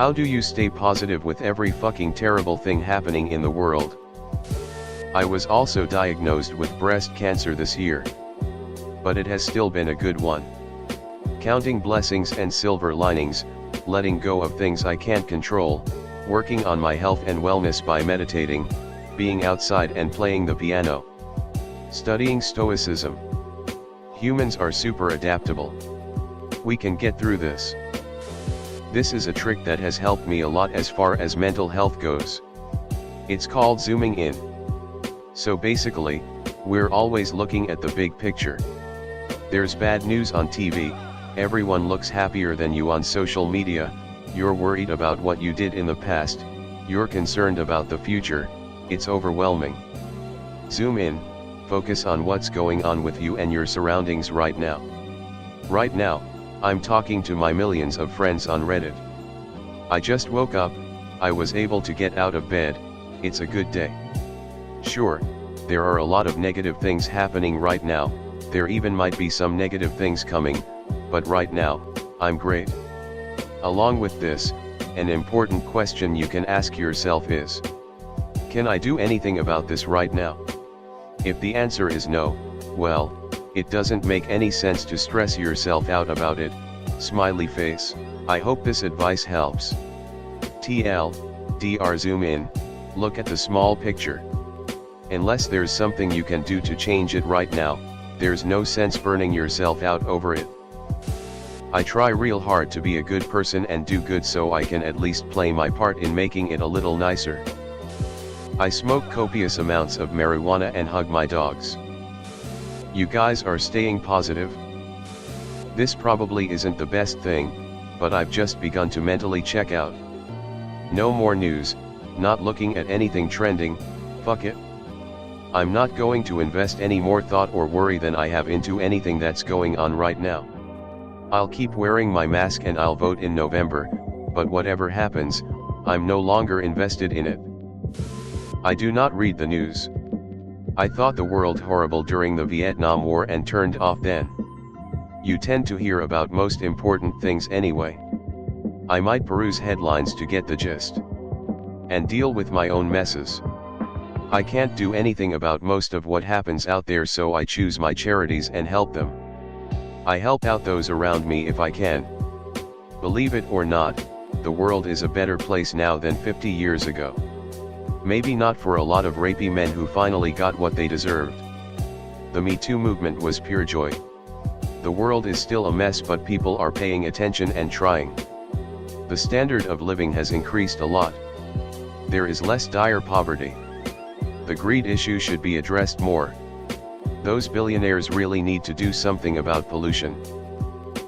How do you stay positive with every fucking terrible thing happening in the world? I was also diagnosed with breast cancer this year. But it has still been a good one. Counting blessings and silver linings, letting go of things I can't control, working on my health and wellness by meditating, being outside and playing the piano. Studying Stoicism. Humans are super adaptable. We can get through this. This is a trick that has helped me a lot as far as mental health goes. It's called zooming in. So basically, we're always looking at the big picture. There's bad news on TV, everyone looks happier than you on social media, you're worried about what you did in the past, you're concerned about the future, it's overwhelming. Zoom in, focus on what's going on with you and your surroundings right now. Right now, I'm talking to my millions of friends on Reddit. I just woke up, I was able to get out of bed, it's a good day. Sure, there are a lot of negative things happening right now, there even might be some negative things coming, but right now, I'm great. Along with this, an important question you can ask yourself is, can I do anything about this right now? If the answer is no, well, it doesn't make any sense to stress yourself out about it, smiley face. I hope this advice helps. TLDR zoom in, look at the small picture. Unless there's something you can do to change it right now, there's no sense burning yourself out over it. I try real hard to be a good person and do good so I can at least play my part in making it a little nicer. I smoke copious amounts of marijuana and hug my dogs. You guys are staying positive? This probably isn't the best thing, but I've just begun to mentally check out. No more news, not looking at anything trending, fuck it. I'm not going to invest any more thought or worry than I have into anything that's going on right now. I'll keep wearing my mask and I'll vote in November, but whatever happens, I'm no longer invested in it. I do not read the news. I thought the world horrible during the Vietnam War and turned off then. You tend to hear about most important things anyway. I might peruse headlines to get the gist. And deal with my own messes. I can't do anything about most of what happens out there, so I choose my charities and help them. I help out those around me if I can. Believe it or not, the world is a better place now than 50 years ago. Maybe not for a lot of rapey men who finally got what they deserved. The Me Too movement was pure joy. The world is still a mess, but people are paying attention and trying. The standard of living has increased a lot. There is less dire poverty. The greed issue should be addressed more. Those billionaires really need to do something about pollution.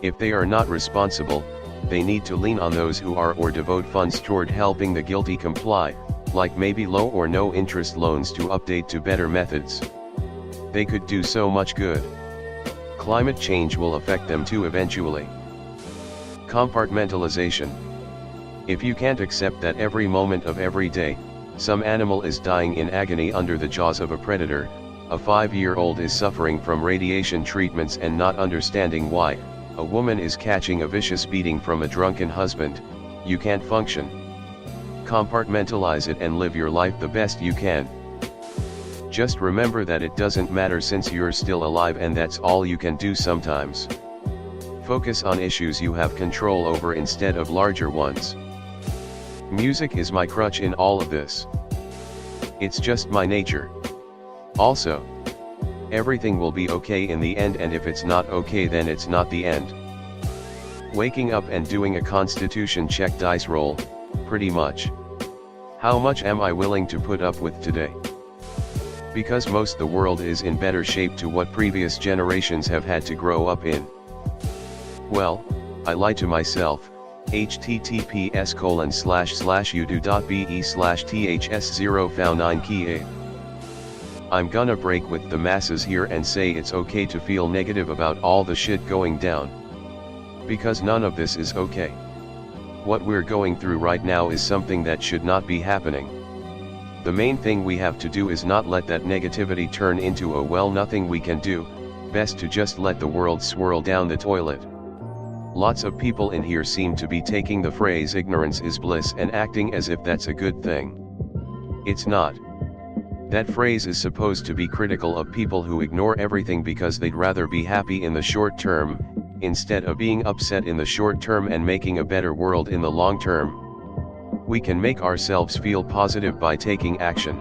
If they are not responsible, they need to lean on those who are or devote funds toward helping the guilty comply, like maybe low or no interest loans to update to better methods. They could do so much good. Climate change will affect them too eventually. Compartmentalization. If you can't accept that every moment of every day, some animal is dying in agony under the jaws of a predator, a 5-year-old is suffering from radiation treatments and not understanding why, a woman is catching a vicious beating from a drunken husband, you can't function. Compartmentalize it and live your life the best you can. Just remember that it doesn't matter since you're still alive, and that's all you can do sometimes. Focus on issues you have control over instead of larger ones. Music is my crutch in all of this. It's just my nature. Also, everything will be okay in the end, and if it's not okay then it's not the end. Waking up and doing a constitution check dice roll, pretty much. How much am I willing to put up with today? Because most the world is in better shape to what previous generations have had to grow up in. Well, I lie to myself. https://udo.be/ths0fau9kia. I'm gonna break with the masses here and say it's okay to feel negative about all the shit going down. Because none of this is okay. What we're going through right now is something that should not be happening. The main thing we have to do is not let that negativity turn into a well, nothing we can do, best to just let the world swirl down the toilet. Lots of people in here seem to be taking the phrase ignorance is bliss and acting as if that's a good thing. It's not. That phrase is supposed to be critical of people who ignore everything because they'd rather be happy in the short term, instead of being upset in the short term and making a better world in the long term. We can make ourselves feel positive by taking action.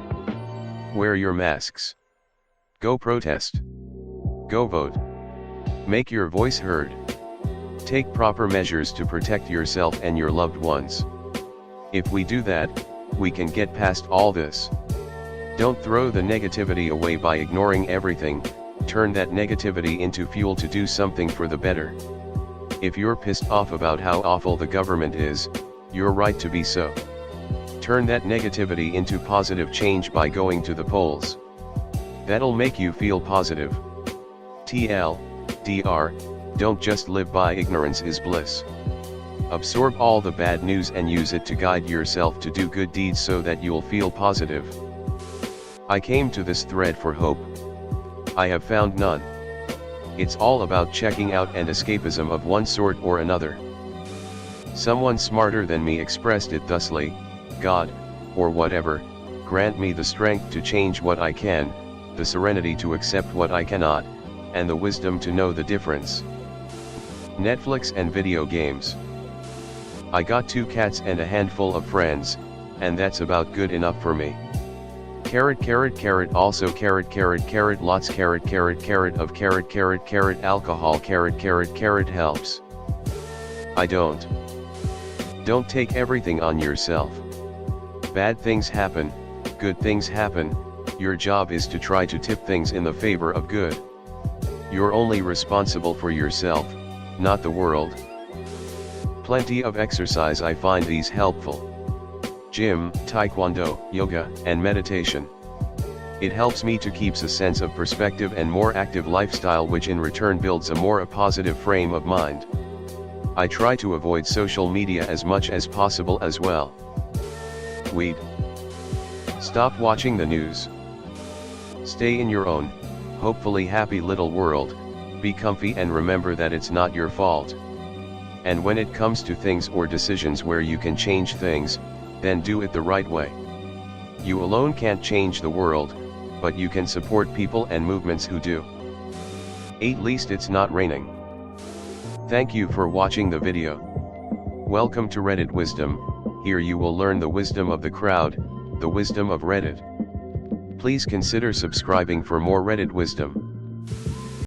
Wear your masks. Go protest. Go vote. Make your voice heard. Take proper measures to protect yourself and your loved ones. If we do that, we can get past all this. Don't throw the negativity away by ignoring everything. Turn that negativity into fuel to do something for the better. If you're pissed off about how awful the government is, you're right to be so. Turn that negativity into positive change by going to the polls. That'll make you feel positive. TLDR, don't just live by ignorance is bliss. Absorb all the bad news and use it to guide yourself to do good deeds so that you'll feel positive. I came to this thread for hope. I have found none. It's all about checking out and escapism of one sort or another. Someone smarter than me expressed it thusly: God, or whatever, grant me the strength to change what I can, the serenity to accept what I cannot, and the wisdom to know the difference. Netflix and video games. I got 2 cats and a handful of friends, and that's about good enough for me. Also lots of alcohol helps. I don't take everything on yourself. Bad things happen, good things happen. Your job is to try to tip things in the favor of good. You're only responsible for yourself, not the world. Plenty of exercise. I find these helpful. Gym, taekwondo, yoga, and meditation. It helps me to keep a sense of perspective and more active lifestyle, which in return builds a more positive frame of mind. I try to avoid social media as much as possible as well. Weed. Stop watching the news. Stay in your own, hopefully happy little world, be comfy and remember that it's not your fault. And when it comes to things or decisions where you can change things, then do it the right way. You alone can't change the world, but you can support people and movements who do. At least it's not raining. Thank you for watching the video. Welcome to Reddit Wisdom. Here you will learn the wisdom of the crowd, the wisdom of Reddit. Please consider subscribing for more Reddit wisdom.